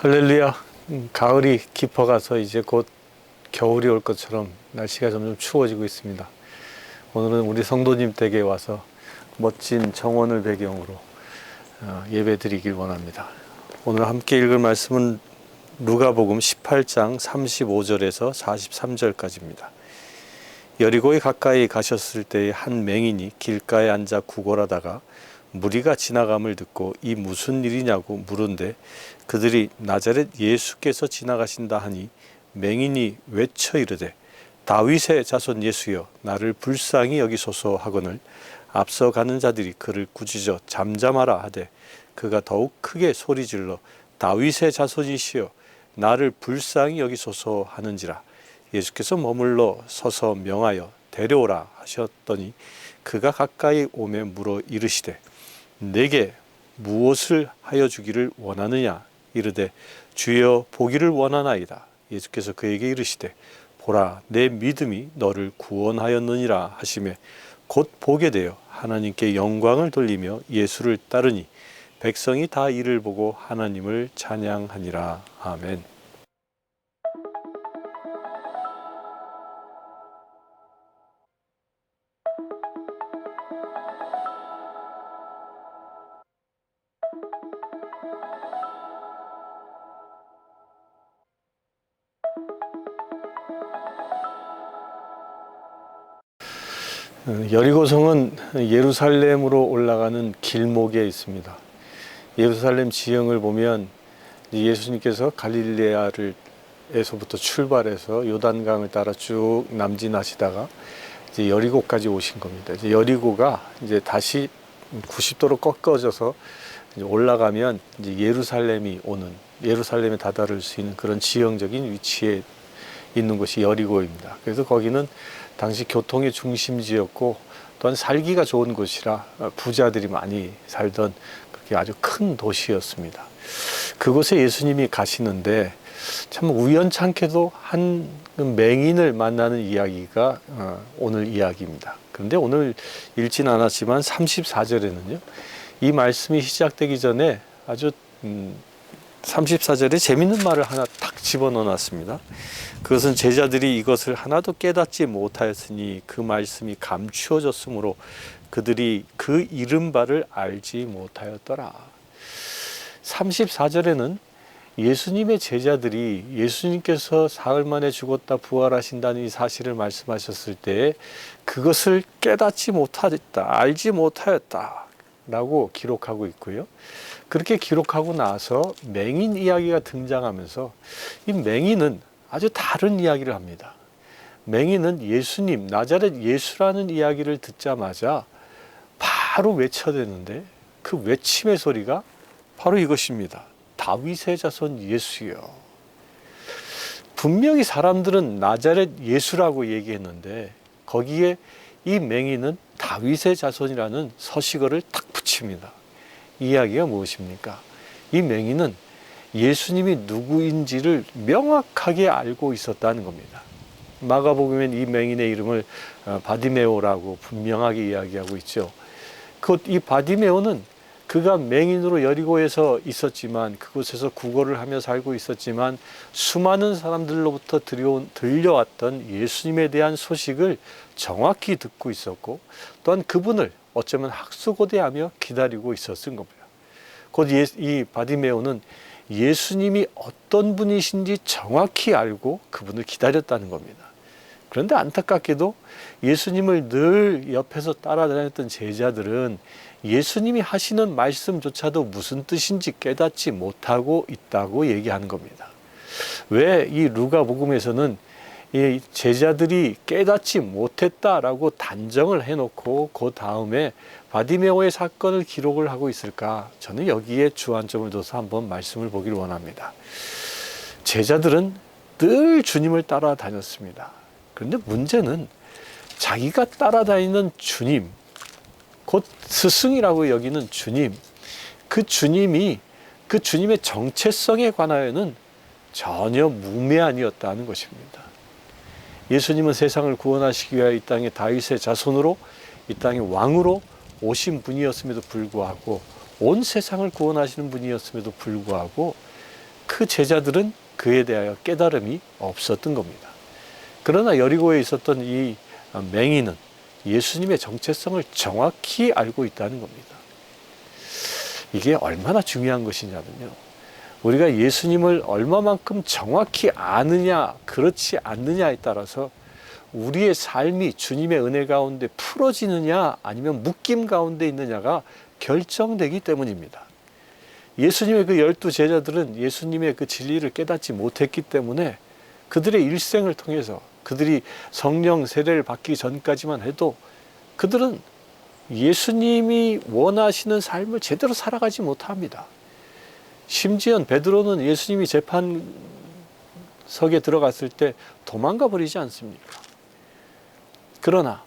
할렐루야. 가을이 깊어가서 이제 곧 겨울이 올 것처럼 날씨가 점점 추워지고 있습니다. 오늘은 우리 성도님 댁에 와서 멋진 정원을 배경으로 예배 드리길 원합니다. 오늘 함께 읽을 말씀은 누가복음 18장 35절에서 43절까지입니다. 여리고에 가까이 가셨을 때에 한 맹인이 길가에 앉아 구걸하다가 무리가 지나감을 듣고 이 무슨 일이냐고 물은데 그들이 나자렛 예수께서 지나가신다 하니 맹인이 외쳐 이르되 다윗의 자손 예수여 나를 불쌍히 여기소서 하거늘 앞서 가는 자들이 그를 꾸짖어 잠잠하라 하되 그가 더욱 크게 소리질러 다윗의 자손이시여 나를 불쌍히 여기소서 하는지라. 예수께서 머물러 서서 명하여 데려오라 하셨더니 그가 가까이 오매 물어 이르시되 내게 무엇을 하여 주기를 원하느냐 이르되 주여 보기를 원하나이다. 예수께서 그에게 이르시되 보라 내 믿음이 너를 구원하였느니라 하시매 곧 보게 되어 하나님께 영광을 돌리며 예수를 따르니 백성이 다 이를 보고 하나님을 찬양하니라. 아멘. 여리고성은 예루살렘으로 올라가는 길목에 있습니다. 예루살렘 지형을 보면 예수님께서 갈릴레아에서부터 출발해서 요단강을 따라 쭉 남진하시다가 이제 여리고까지 오신 겁니다. 이제 여리고가 이제 다시 90도로 꺾어져서 이제 올라가면 이제 예루살렘에 다다를 수 있는 그런 지형적인 위치에 있는 곳이 여리고입니다. 그래서 거기는 당시 교통의 중심지였고 또한 살기가 좋은 곳이라 부자들이 많이 살던 그렇게 아주 큰 도시였습니다. 그곳에 예수님이 가시는데 참 우연찮게도 한 맹인을 만나는 이야기가 오늘 이야기입니다. 그런데 오늘 읽진 않았지만 34절에는요. 이 말씀이 시작되기 전에 아주 34절에 재밌는 말을 하나 딱 집어넣어 놨습니다. 그것은 제자들이 이것을 하나도 깨닫지 못하였으니 그 말씀이 감추어졌으므로 그들이 그 이른 바를 알지 못하였더라. 34절에는 예수님의 제자들이 예수님께서 사흘 만에 죽었다 부활하신다는 이 사실을 말씀하셨을 때 그것을 깨닫지 못하였다, 알지 못하였다 라고 기록하고 있고요. 그렇게 기록하고 나서 맹인 이야기가 등장하면서 이 맹인은 아주 다른 이야기를 합니다. 맹인은 예수님, 나자렛 예수라는 이야기를 듣자마자 바로 외쳐대는데 그 외침의 소리가 바로 이것입니다. 다윗의 자손 예수여. 분명히 사람들은 나자렛 예수라고 얘기했는데 거기에 이 맹인은 다윗의 자손이라는 서식어를 탁 붙입니다. 이 이야기가 무엇입니까? 이 맹인은 예수님이 누구인지를 명확하게 알고 있었다는 겁니다. 마가복음엔 이 맹인의 이름을 바디메오라고 분명하게 이야기하고 있죠. 이 바디메오는 그가 맹인으로 여리고에서 있었지만 그곳에서 구걸을 하며 살고 있었지만 수많은 사람들로부터 들려왔던 예수님에 대한 소식을 정확히 듣고 있었고 또한 그분을 어쩌면 학수고대하며 기다리고 있었던 겁니다. 곧 이 바디메오는 예수님이 어떤 분이신지 정확히 알고 그분을 기다렸다는 겁니다. 그런데 안타깝게도 예수님을 늘 옆에서 따라다녔던 제자들은 예수님이 하시는 말씀조차도 무슨 뜻인지 깨닫지 못하고 있다고 얘기하는 겁니다. 왜 이 누가복음에서는 이 제자들이 깨닫지 못했다라고 단정을 해놓고 그 다음에 바디메오의 사건을 기록을 하고 있을까? 저는 여기에 주안점을 둬서 한번 말씀을 보길 원합니다. 제자들은 늘 주님을 따라다녔습니다. 그런데 문제는 자기가 따라다니는 주님, 곧 스승이라고 여기는 주님, 그 주님의 정체성에 관하여는 전혀 무매한이었다는 것입니다. 예수님은 세상을 구원하시기 위하여 이 땅에 다윗의 자손으로 이 땅의 왕으로 오신 분이었음에도 불구하고 온 세상을 구원하시는 분이었음에도 불구하고 그 제자들은 그에 대하여 깨달음이 없었던 겁니다. 그러나 여리고에 있었던 이 맹인은 예수님의 정체성을 정확히 알고 있다는 겁니다. 이게 얼마나 중요한 것이냐면요, 우리가 예수님을 얼마만큼 정확히 아느냐 그렇지 않느냐에 따라서 우리의 삶이 주님의 은혜 가운데 풀어지느냐 아니면 묶임 가운데 있느냐가 결정되기 때문입니다. 예수님의 그 12 제자들은 예수님의 그 진리를 깨닫지 못했기 때문에 그들의 일생을 통해서, 그들이 성령 세례를 받기 전까지만 해도 그들은 예수님이 원하시는 삶을 제대로 살아가지 못합니다. 심지어 베드로는 예수님이 재판석에 들어갔을 때 도망가 버리지 않습니까? 그러나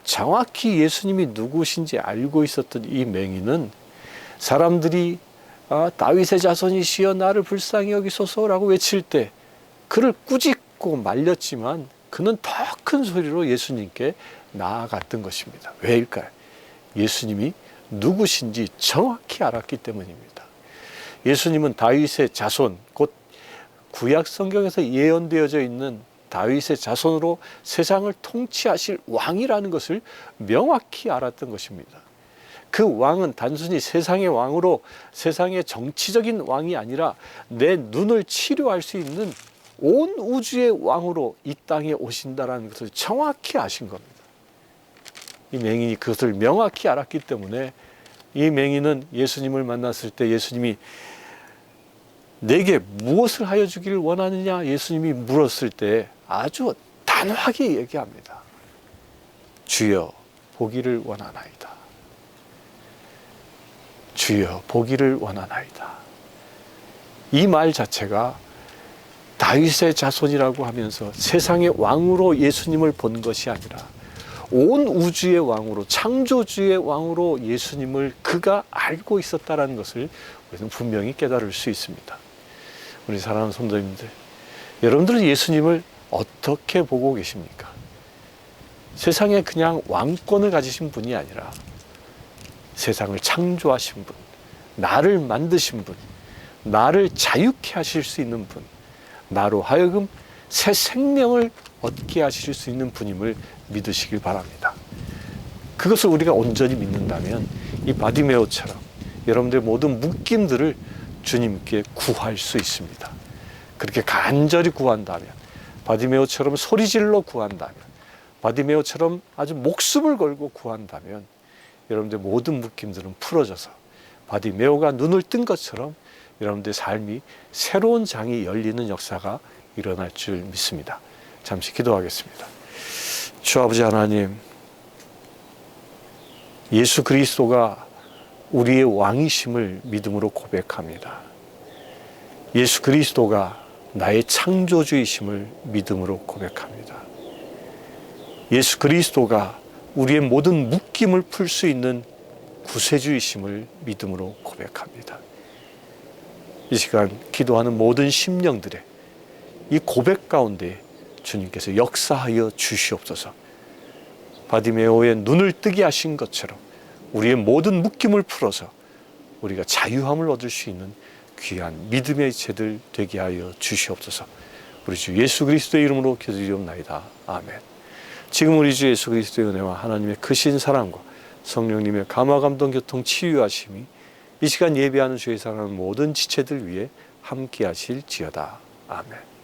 정확히 예수님이 누구신지 알고 있었던 이 맹인은 사람들이 다윗의 자손이시여 나를 불쌍히 여기소서라고 외칠 때 그를 꾸짖고 말렸지만 그는 더 큰 소리로 예수님께 나아갔던 것입니다. 왜일까요? 예수님이 누구신지 정확히 알았기 때문입니다. 예수님은 다윗의 자손, 곧 구약 성경에서 예언되어져 있는 다윗의 자손으로 세상을 통치하실 왕이라는 것을 명확히 알았던 것입니다. 그 왕은 단순히 세상의 왕으로, 세상의 정치적인 왕이 아니라 내 눈을 치료할 수 있는 온 우주의 왕으로 이 땅에 오신다는 것을 정확히 아신 겁니다. 이 맹인이 그것을 명확히 알았기 때문에 이 맹인은 예수님을 만났을 때 예수님이 내게 무엇을 하여 주기를 원하느냐 예수님이 물었을 때 아주 단호하게 얘기합니다. 주여 보기를 원하나이다. 주여 보기를 원하나이다. 이 말 자체가 다윗의 자손이라고 하면서 세상의 왕으로 예수님을 본 것이 아니라 온 우주의 왕으로, 창조주의 왕으로 예수님을 그가 알고 있었다는 것을 우리는 분명히 깨달을 수 있습니다. 우리 사랑하는 성도님들, 여러분들은 예수님을 어떻게 보고 계십니까? 세상에 그냥 왕권을 가지신 분이 아니라 세상을 창조하신 분, 나를 만드신 분, 나를 자유케 하실 수 있는 분, 나로 하여금 새 생명을 얻게 하실 수 있는 분임을 믿으시길 바랍니다. 그것을 우리가 온전히 믿는다면 이 바디메오처럼 여러분들의 모든 묶임들을 주님께 구할 수 있습니다. 그렇게 간절히 구한다면, 바디메오처럼 소리질러 구한다면, 바디메오처럼 아주 목숨을 걸고 구한다면 여러분들의 모든 묶임들은 풀어져서 바디메오가 눈을 뜬 것처럼 여러분들의 삶이 새로운 장이 열리는 역사가 일어날 줄 믿습니다. 잠시 기도하겠습니다. 주 아버지 하나님, 예수 그리스도가 우리의 왕이심을 믿음으로 고백합니다. 예수 그리스도가 나의 창조주이심을 믿음으로 고백합니다. 예수 그리스도가 우리의 모든 묶임을 풀 수 있는 구세주이심을 믿음으로 고백합니다. 이 시간 기도하는 모든 심령들의 이 고백 가운데 주님께서 역사하여 주시옵소서. 바디메오의 눈을 뜨게 하신 것처럼 우리의 모든 묶임을 풀어서 우리가 자유함을 얻을 수 있는 귀한 믿음의 제들 되게 하여 주시옵소서. 우리 주 예수 그리스도의 이름으로 기도드리옵나이다. 아멘. 지금 우리 주 예수 그리스도의 은혜와 하나님의 크신 사랑과 성령님의 감화 감동 교통 치유하심이 이 시간 예배하는 주의 사랑하는 모든 지체들 위해 함께 하실지어다. 아멘.